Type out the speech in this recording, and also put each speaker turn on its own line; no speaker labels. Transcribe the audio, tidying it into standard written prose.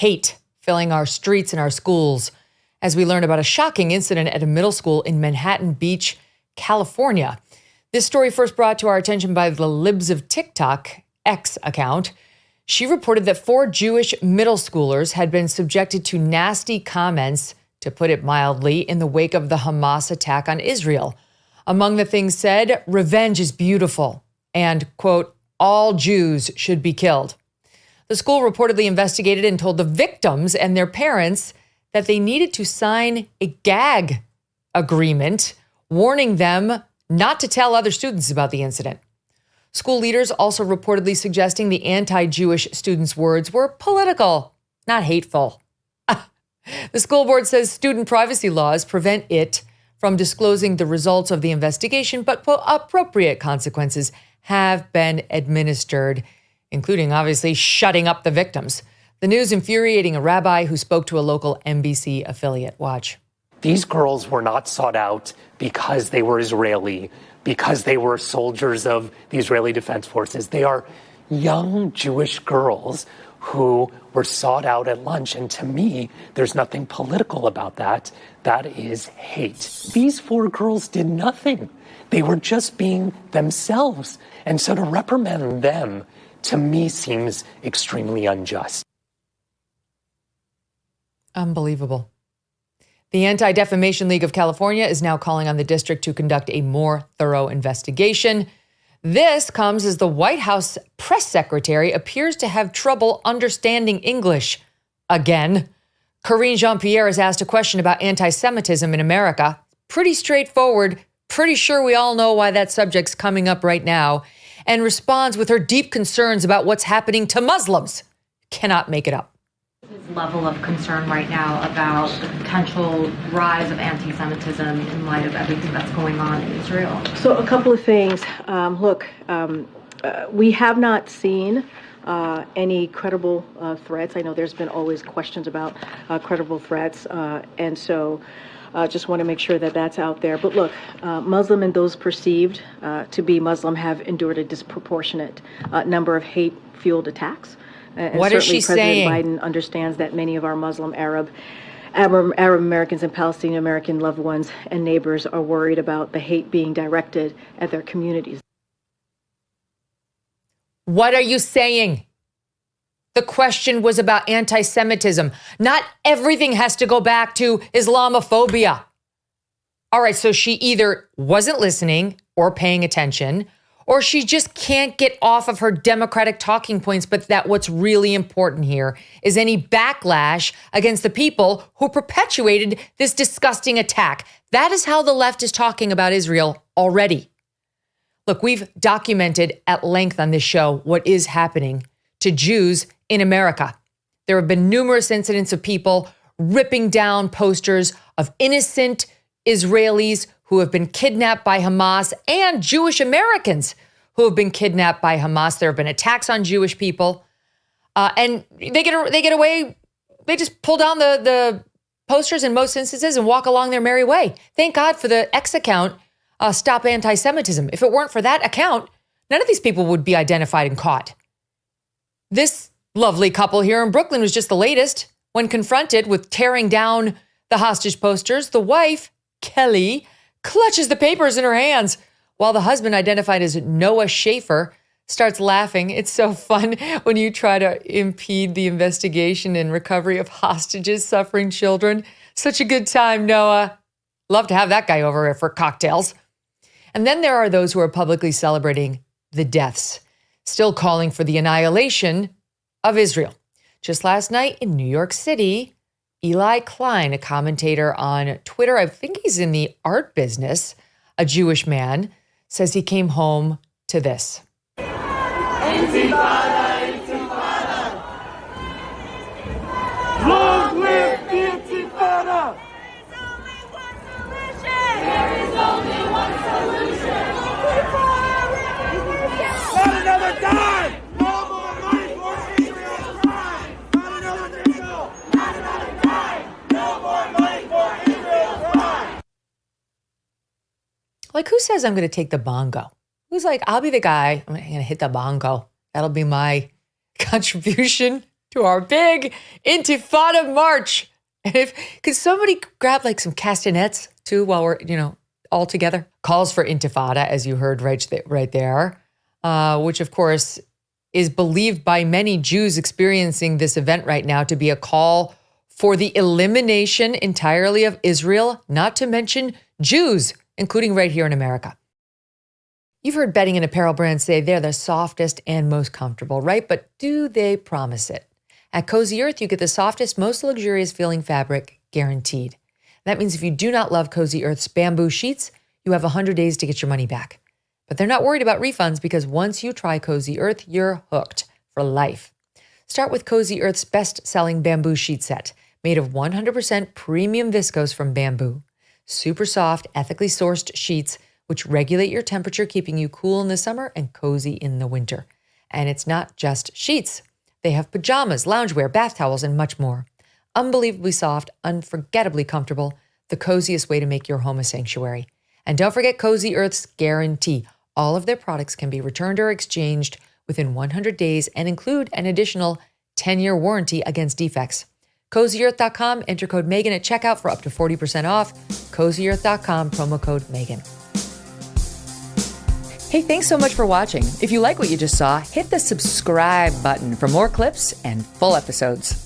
hate filling our streets and our schools as we learn about a shocking incident at a middle school in Manhattan Beach, California. This story first brought to our attention by the Libs of TikTok X account. She reported that 4 Jewish middle schoolers had been subjected to nasty comments, to put it mildly, in the wake of the Hamas attack on Israel. Among the things said, revenge is beautiful, and, quote, all Jews should be killed. The school reportedly investigated and told the victims and their parents that they needed to sign a gag agreement, warning them not to tell other students about the incident. School leaders also reportedly suggesting the anti-Jewish students' words were political, not hateful. The school board says student privacy laws prevent it from disclosing the results of the investigation, but appropriate consequences have been administered, including obviously shutting up the victims. The news infuriating a rabbi who spoke to a local NBC affiliate. Watch.
These girls were not sought out because they were Israeli, because they were soldiers of the Israeli Defense Forces. They are young Jewish girls who were sought out at lunch. And to me, there's nothing political about that. That is hate. These 4 girls did nothing. They were just being themselves. And so to reprimand them, to me, seems extremely unjust.
Unbelievable. The Anti-Defamation League of California is now calling on the district to conduct a more thorough investigation. This comes as the White House press secretary appears to have trouble understanding English again. Karine Jean-Pierre is asked a question about anti-Semitism in America. Pretty straightforward. Pretty sure we all know why that subject's coming up right now. And responds with her deep concerns about what's happening to Muslims. Cannot make it up.
His level of concern right now about the potential rise of anti-Semitism in light of everything that's going on in Israel?
So a couple of things. We have not seen any credible threats. I know there's been always questions about credible threats. And so just want to make sure that that's out there. But look, Muslim and those perceived to be Muslim have endured a disproportionate number of hate-fueled attacks. And
what is she saying?
President Biden understands that many of our Muslim, Arab Americans and Palestinian American loved ones and neighbors are worried about the hate being directed at their communities.
What are you saying? The question was about anti-Semitism. Not everything has to go back to Islamophobia. All right, so she either wasn't listening or paying attention, or she just can't get off of her Democratic talking points, but that what's really important here is any backlash against the people who perpetuated this disgusting attack. That is how the left is talking about Israel already. Look, we've documented at length on this show what is happening to Jews in America. There have been numerous incidents of people ripping down posters of innocent Israelis who have been kidnapped by Hamas and Jewish Americans who have been kidnapped by Hamas. There have been attacks on Jewish people. And they get away. They just pull down the posters in most instances and walk along their merry way. Thank God for the X account, Stop Anti-Semitism. If it weren't for that account, none of these people would be identified and caught. This lovely couple here in Brooklyn was just the latest. When confronted with tearing down the hostage posters, the wife, Kelly, clutches the papers in her hands while the husband, identified as Noah Schaefer, starts laughing. It's so fun when you try to impede the investigation and recovery of hostages suffering children. Such a good time, Noah. Love to have that guy over for cocktails. And then there are those who are publicly celebrating the deaths, still calling for the annihilation of Israel. Just last night in New York City, Eli Klein, a commentator on Twitter, I think he's in the art business, a Jewish man, says he came home to this.
Intifada, intifada. Long live the intifada. There is only one solution. Not another dime. No more money for Israel's crime. Not another nickel. Not another dime. No more money for Israel's crime.
Like, who says I'm going to take the bongo? Who's like, I'll be the guy. I'm going to hit the bongo. That'll be my contribution to our big Intifada march. And could somebody grab like some castanets too while we're, all together? Calls for Intifada, as you heard right there, which of course is believed by many Jews experiencing this event right now to be a call for the elimination entirely of Israel, not to mention Jews, including right here in America. You've heard bedding and apparel brands say they're the softest and most comfortable, right? But do they promise it? At Cozy Earth, you get the softest, most luxurious feeling fabric guaranteed. That means if you do not love Cozy Earth's bamboo sheets, you have 100 days to get your money back. But they're not worried about refunds because once you try Cozy Earth, you're hooked for life. Start with Cozy Earth's best-selling bamboo sheet set, made of 100% premium viscose from bamboo. Super soft, ethically sourced sheets which regulate your temperature, keeping you cool in the summer and cozy in the winter. And it's not just sheets. They have pajamas, loungewear, bath towels, and much more. Unbelievably soft, unforgettably comfortable, the coziest way to make your home a sanctuary. And don't forget Cozy Earth's guarantee. All of their products can be returned or exchanged within 100 days and include an additional 10-year warranty against defects. CozyEarth.com, enter code Megyn at checkout for up to 40% off. CozyEarth.com, promo code Megyn. Hey, thanks so much for watching. If you like what you just saw, hit the subscribe button for more clips and full episodes.